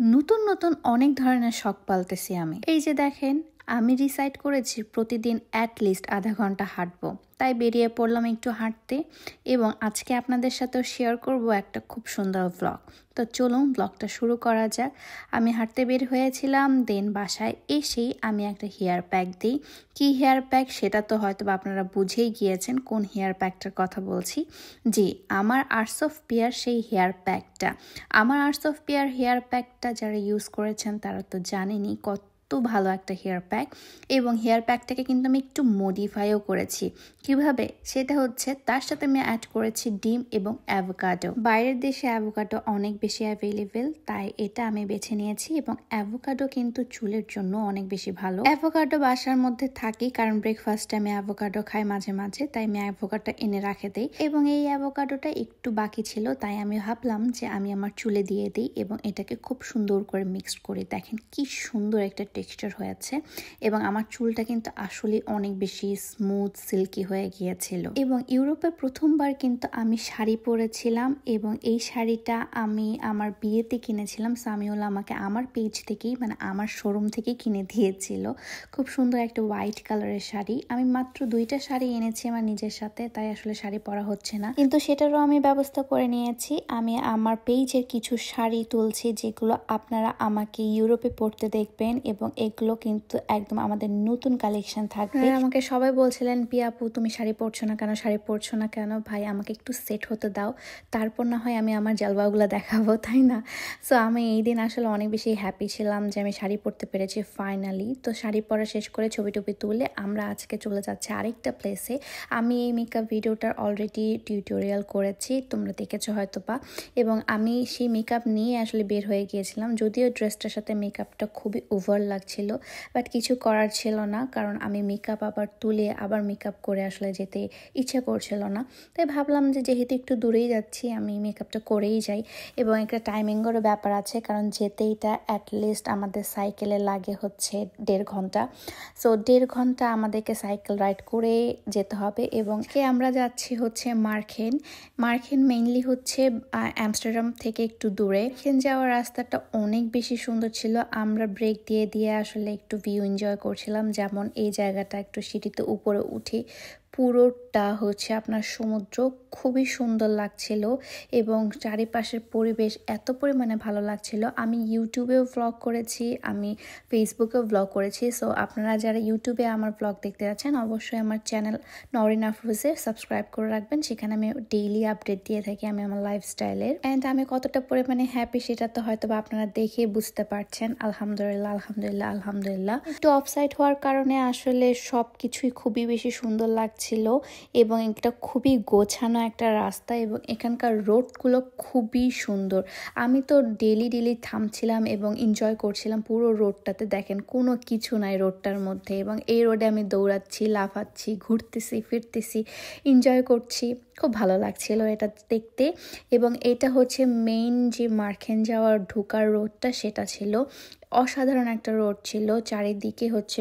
নতুন নতুন অনেক ধরনের শখ পালতেছি আমি। এই যে দেখেন, আমি ডিসাইড করেছি প্রতিদিন অ্যাটলিস্ট আধা ঘন্টা হাঁটবো। তাই বেরিয়ে পড়লাম একটু হাঁটতে এবং আজকে আপনাদের সাথেও শেয়ার করব একটা খুব সুন্দর ব্লগ। তো চলুন ব্লগটা শুরু করা যাক। আমি হাঁটতে বের হয়েছিলাম, দেন বাসায় এসেই আমি একটা হেয়ার প্যাক দিই। কি হেয়ার প্যাক সেটা তো হয়তো বা আপনারা বুঝেই গিয়েছেন কোন হেয়ার প্যাকটার কথা বলছি। জি, আমার আর্টস অফ পিয়ার সেই হেয়ার প্যাকটা। আমার আর্টস অফ পিয়ার হেয়ার প্যাকটা যারা ইউজ করেছেন তারা তো জানেনই কত ভালো একটা হেয়ার প্যাক। এবং হেয়ার প্যাকটাকে কিন্তু আমি একটু মডিফাইও করেছি। কিভাবে? সেটা হচ্ছে তার সাথে আমি অ্যাড করেছি ডিম এবং অ্যাভোকাডো। বাইরের দেশে অ্যাভোকাডো অনেক বেশি অ্যাভেলেবেল, তাই এটা আমি বেছে নিয়েছি। এবং অ্যাভোকাডো কিন্তু চুলের জন্য অনেক বেশি ভালো। অ্যাভোকাডো বাসার মধ্যে থাকি কারণ ব্রেকফাস্টে আমি অ্যাভোকাডো খাই মাঝে মাঝে, তাই আমি অ্যাভোকাডোটা এনে রাখে দিই। এবং এই অ্যাভোকাডোটা একটু বাকি ছিল, তাই আমি ভাবলাম যে আমি আমার চুলে দিয়ে দিই এবং এটাকে খুব সুন্দর করে মিক্সড করি। দেখেন কি সুন্দর একটা টেক্সচার হয়েছে এবং আমার চুলটা কিন্তু আসলে অনেক বেশি স্মুথ সিল্কি হয়ে গিয়েছিল। এবং ইউরোপে প্রথমবার কিন্তু আমি শাড়ি পরেছিলাম এবং এই শাড়িটা আমি আমার বিয়েতে কিনেছিলাম। সামিউল আমাকে আমার পেজ থেকেই, মানে আমার শোরুম থেকেই কিনে দিয়েছিল। খুব সুন্দর একটা হোয়াইট কালারের শাড়ি। আমি মাত্র 2টা শাড়ি এনেছি আমার নিজের সাথে, তাই আসলে শাড়ি পরা হচ্ছে না, কিন্তু সেটারও আমি ব্যবস্থা করে নিয়েছি। আমি আমার পেজের কিছু শাড়ি তুলছি যেগুলো আপনারা আমাকে ইউরোপে পরতে দেখবেন এবং এগুলো কিন্তু একদম আমাদের নতুন কালেকশন থাকবে। আমাকে সবাই বলছিলেন, পিয়া আপু তুমি শাড়ি পরছো না কেন, শাড়ি পরছো না কেন? ভাই আমাকে একটু সেট হতে দাও, তারপর না হয় আমি আমার জালবাগুলো দেখাবো, তাই না? সো আমি এই দিন আসলে অনেক বেশি হ্যাপি ছিলাম যে আমি শাড়ি পরতে পেরেছি ফাইনালি। তো শাড়ি পরা শেষ করে ছবি টবি তুলে আমরা আজকে চলে যাচ্ছি আরেকটা প্লেসে। আমি এই মেকআপ ভিডিওটার অলরেডি টিউটোরিয়াল করেছি, তোমরা দেখেছো হয়তো বা। এবং আমি সেই মেকআপ নিয়ে আসলে বের হয়ে গিয়েছিলাম, যদিও ড্রেসটার সাথে মেকআপটা খুবই ওভার লাগছিল, বাট কিছু করার ছিল না কারণ আমি মেকআপ আবার তুলে আবার মেকআপ করে আসলে যেতে ইচ্ছে করছিল না। তাই ভাবলাম যে যেহেতু একটু দূরেই যাচ্ছি আমি মেকআপটা করেই যাই। এবং একটা টাইমিংয়েরও ব্যাপার আছে কারণ যেতে এটা অ্যাটলিস্ট আমাদের সাইকেলে লাগে হচ্ছে 1.5 ঘন্টা। সো 1.5 ঘন্টা আমাদেরকে সাইকেল রাইড করে যেতে হবে। এবং আমরা যাচ্ছি হচ্ছে মার্কেন। মার্কেন মেইনলি হচ্ছে আমস্টারডাম থেকে একটু দূরে। এখানে যাওয়ার রাস্তাটা অনেক বেশি সুন্দর ছিল। আমরা ব্রেক দিয়ে দিয়ে আসলে একটু ভিউ এনজয় করছিলাম। যেমন এই জায়গাটা একটু সিঁড়িতে উপরে উঠি, পুরোটা হচ্ছে আপনার সমুদ্র, খুবই সুন্দর লাগছিল এবং চারিপাশের পরিবেশ এত পরিমাণে ভালো লাগছিল। আমি ইউটিউবেও ভ্লগ করেছি, আমি ফেসবুকেও ভ্লগ করেছি। সো আপনারা যারা ইউটিউবে আমার ভ্লগ দেখতে যাচ্ছেন অবশ্যই আমার চ্যানেল নরিন আফরোজে সাবস্ক্রাইব করে রাখবেন। সেখানে আমি ডেইলি আপডেট দিয়ে থাকি আমি আমার লাইফস্টাইলের। অ্যান্ড আমি কতটা পরিমাণে হ্যাপি সেটা তো হয়তো বা আপনারা দেখে বুঝতে পারছেন। আলহামদুলিল্লাহ আলহামদুলিল্লাহ আলহামদুলিল্লাহ। একটু অফসাইড হওয়ার কারণে আসলে সব কিছুই খুবই বেশি সুন্দর লাগছিল এবং এটা খুবই গোছানো একটা রাস্তা এবং এখানকার রোডগুলো খুবই সুন্দর। আমি তো ডেলি ডেলি থামছিলাম এবং এনজয় করছিলাম পুরো রোডটাতে। দেখেন কোনো কিছু নাই রোডটার মধ্যে এবং এই রোডে আমি দৌড়াচ্ছি, লাফাচ্ছি, ঘুরতেছি ফিরতেছি, এনজয় করছি। খুব ভালো লাগছিল এটা দেখতে। এবং এটা হচ্ছে মেইন যে মার্কেন যাওয়ার ঢোকার রোডটা, সেটা ছিল অসাধারণ একটা রোড ছিল। চারিদিকে হচ্ছে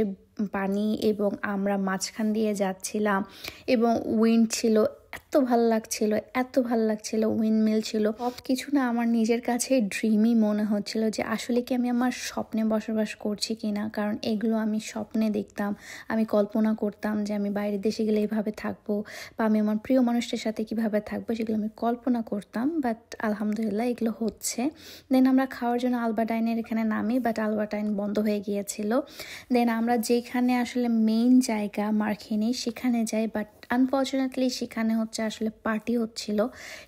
পানি এবং আমরা মাঝখান দিয়ে যাচ্ছিলাম এবং উইন্ড ছিল, এত ভাল লাগছিল, এত ভাল লাগছিল। উইন্ডমিল ছিল, সব কিছু না আমার নিজের কাছে ড্রিমই মনে হচ্ছিল যে আসলে কি আমি আমার স্বপ্নে বসবাস করছি কিনা। কারণ এগুলো আমি স্বপ্নে দেখতাম, আমি কল্পনা করতাম যে আমি বাইরের দেশে গেলে এইভাবে থাকবো বা আমি আমার প্রিয় মানুষটার সাথে কিভাবে থাকবো, সেগুলো আমি কল্পনা করতাম। বাট আলহামদুলিল্লাহ এগুলো হচ্ছে। দেন আমরা খাওয়ার জন্য আলবার্টাইনের এখানে নামি, বাট আলবার্টাইন বন্ধ হয়ে গিয়েছিল। দেন আমরা যেখানে আসলে মেইন জায়গা মার্কেনে সেখানে যাই, বাট আনফর্চুনেটলি সেখানে হচ্ছে আসলে পার্টি হচ্ছিল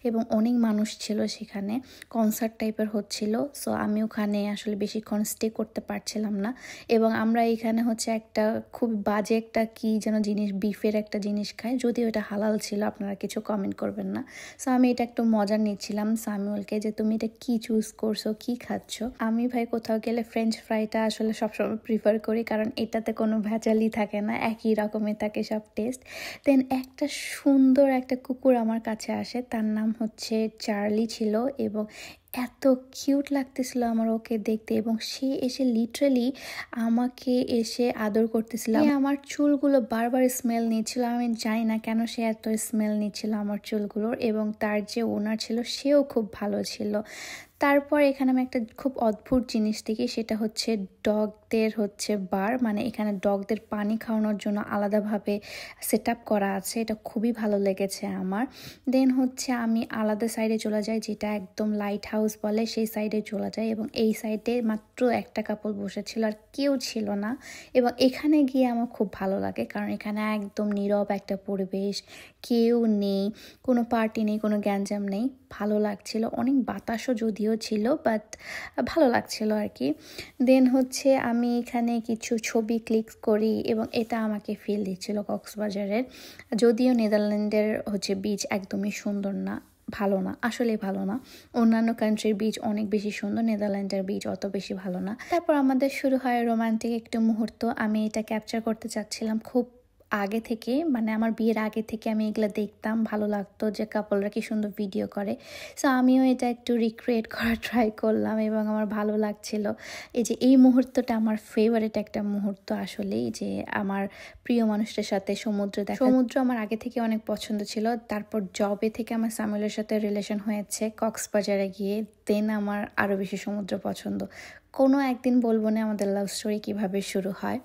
এবং অনেক মানুষ ছিল সেখানে, কনসার্ট টাইপের হচ্ছিল। সো আমি ওখানে আসলে বেশিক্ষণ স্টে করতে পারছিলাম না। এবং আমরা এখানে হচ্ছে একটা খুব বাজে একটা কি যেন জিনিস, বিফের একটা জিনিস খাই, যদিও এটা হালাল ছিল, আপনারা কিছু কমেন্ট করবেন না। সো আমি এটা একটু মজা নিচ্ছিলাম সামিউলকে যে তুমি এটা কি চুজ করছো, কি খাচ্ছ। আমি ভাই কোথাও গেলে ফ্রেঞ্চ ফ্রাইটা আসলে সবসময় প্রিফার করি কারণ এটাতে কোনো ভেজালই থাকে না, একই রকমের থাকে সব টেস্ট। দেন একটা সুন্দর একটা কুকুর আমার কাছে আসে, তার নাম হচ্ছে চার্লি ছিল এবং এত কিউট লাগতেছিল আমার ওকে দেখতে। এবং সে এসে লিটারালি আমাকে এসে আদর করতেছিল। আমার চুলগুলো বারবার স্মেল নিচ্ছিল, আমি জানি না কেন সে এত স্মেল নিচ্ছিল আমার চুলগুলোর। এবং তার যে ওনার ছিল সেও খুব ভালো ছিল। তারপর এখানে আমি একটা খুব অদ্ভুত জিনিস দেখি, সেটা হচ্ছে ডগদের হচ্ছে বার, মানে এখানে ডগদের পানি খাওয়ানোর জন্য আলাদাভাবে সেট আপ করা আছে। এটা খুবই ভালো লেগেছে আমার। দেন হচ্ছে আমি আলাদা সাইডে চলে যাই, যেটা একদম লাইট হাউস বলে, সেই সাইডে চলে যাই এবং এই সাইডে মাত্র একটা কাপল বসেছিল আর কেউ ছিল না। এবং এখানে গিয়ে আমার খুব ভালো লাগে, কারণ এখানে একদম নীরব একটা পরিবেশ, কেউ নেই, কোনো পার্টি নেই, কোনো গ্যাঞ্জাম নেই, ভালো লাগছিল। অনেক বাতাসও যদিও ছিল, বাট ভালো লাগছিল আর কি। দেন হচ্ছে আমি এখানে কিছু ছবি ক্লিক করি এবং এটা আমাকে ফিল দিচ্ছিল কক্সবাজারের। যদিও নেদারল্যান্ডের হচ্ছে বিচ একদমই সুন্দর না, ভালো না, আসলে ভালো না। অন্যান্য কান্ট্রির বিচ অনেক বেশি সুন্দর, নেদারল্যান্ডের বিচ অত বেশি ভালো না। তারপর আমাদের শুরু হয় রোমান্টিক একটা মুহূর্ত। আমি এটা ক্যাপচার করতে চাচ্ছিলাম খুব আগে থেকে, মানে আমার বিয়ের আগে থেকে আমি এগুলো দেখতাম, ভালো লাগতো যে কাপলরা কি সুন্দর ভিডিও করে। সো আমিও এটা একটু রিক্রিয়েট করার ট্রাই করলাম এবং আমার ভালো লাগছিল। এই যে এই মুহূর্তটা আমার ফেভারিট একটা মুহূর্ত আসলেই, যে আমার প্রিয় মানুষটার সাথে সমুদ্র দেখা। সমুদ্র আমার আগে থেকে অনেক পছন্দ ছিল। তারপর জবে থেকে আমার সামিলের সাথে রিলেশন হয়েছে কক্সবাজারে গিয়ে, দেন আমার আরও বেশি সমুদ্র পছন্দ। কোনো একদিন বলবো না আমাদের লাভ স্টোরি কীভাবে শুরু হয়।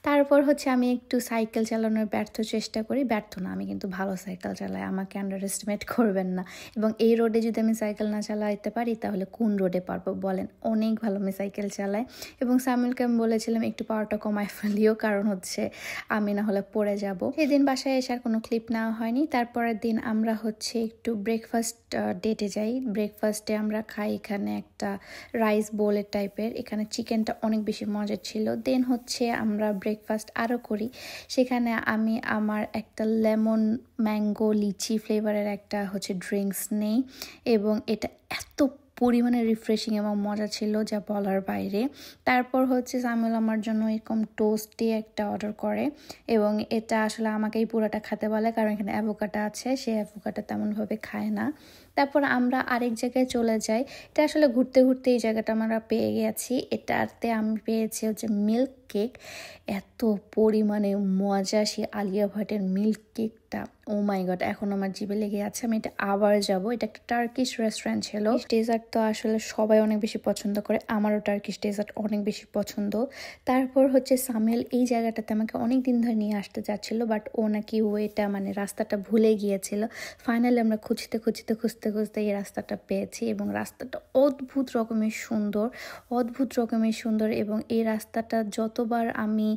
তারপর হচ্ছে আমি একটু সাইকেল চালানোর ব্যর্থ চেষ্টা করি, ব্যর্থ না, আমি কিন্তু ভালো সাইকেল চালাই, আমাকে আন্ডার এস্টিমেট করবেন না। এবং এই রোডে যদি আমি সাইকেল না চালাইতে পারি তাহলে কোন রোডে পারবো বলেন? অনেক ভালো আমি সাইকেল চালাই। এবং সামিলকে আমি বলেছিলাম একটু পাওয়ারটা কমায় ফেলিও, কারণ হচ্ছে আমি না হলে পড়ে যাব। সেদিন বাসায় এসে আর কোনো ক্লিপ নেওয়া হয়নি। তারপরের দিন আমরা হচ্ছে একটু ব্রেকফাস্ট ডেটে যাই। ব্রেকফাস্টে আমরা খাই এখানে একটা রাইস বোলের টাইপের, এখানে চিকেনটা অনেক বেশি মজার ছিল। দেন হচ্ছে আমরা ব্রেকফাস্ট আরও করি, সেখানে আমি আমার একটা লেমন ম্যাঙ্গো লিচি ফ্লেভারের একটা হচ্ছে ড্রিঙ্কস নেই এবং এটা এত পরিমাণে রিফ্রেশিং এবং মজা ছিল যা বলার বাইরে। তারপর হচ্ছে সামিল আমার জন্য এরকম টোস্ট দিয়ে একটা অর্ডার করে এবং এটা আসলে আমাকেই পুরোটা খেতে বলে, কারণ এখানে অ্যাভোকাডো আছে, সে অ্যাভোকাডো তেমনভাবে খায় না। তারপর আমরা আরেক জায়গায় চলে যাই। এটা আসলে ঘুরতে ঘুরতে এই জায়গাটা আমরা পেয়ে গেছি। এটাতে আমি পেয়েছি হচ্ছে মিল্ক কেক, এত পরিমাণে মজা সে আলিয়া ভাটের মিল্ক কেকটা, ও মাই গড, এখন আমার জিভে লেগে আছে, আমি এটা আবার যাব। এটা একটা টার্কিশ রেস্টুরেন্ট ছিল। ডেজার্ট তো আসলে সবাই অনেক বেশি পছন্দ করে, আমারও টার্কিশ ডেজার্ট অনেক বেশি পছন্দ। তারপর হচ্ছে সামিল এই জায়গাটাতে আমাকে অনেক দিন ধরে নিয়ে আসতে চাচ্ছিল, বাট ও নাকি ওয়েটা মানে রাস্তাটা ভুলে গিয়েছিল। ফাইনালি আমরা খুঁজতে এই রাস্তাটা পেয়েছি এবং রাস্তাটা অদ্ভুত রকমের সুন্দর এবং এই রাস্তাটা যতবার আমি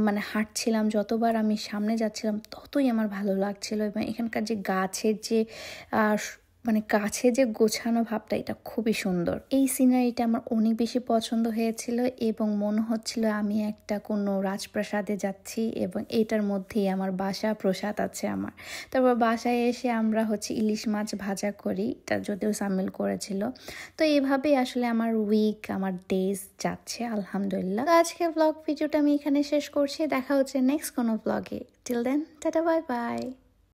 মানে হাঁটছিলাম, যতবার আমি সামনে যাচ্ছিলাম, ততই আমার ভালো লাগছিল। এবং এখানকার যে গাছের যে মানে গাছে যে গোছানো ভাবটা, এটা খুবই সুন্দর। এই সিনারিটা আমার অনেক বেশি পছন্দ হয়েছিল এবং মনে হচ্ছিল আমি একটা কোনো রাজপ্রাসাদে যাচ্ছি এবং এটার মধ্যেই আমার বাসা প্রসাদ আছে আমার। তারপর বাসায় এসে আমরা হচ্ছে ইলিশ মাছ ভাজা করি, এটা যদিও সামিল করেছিল। তো এইভাবেই আসলে আমার উইক, আমার ডেজ যাচ্ছে আলহামদুলিল্লাহ। তো আজকে ব্লগ ভিডিওটা আমি এখানে শেষ করছি, দেখা হচ্ছে নেক্সট কোনো ব্লগে। Till then tata, bye by.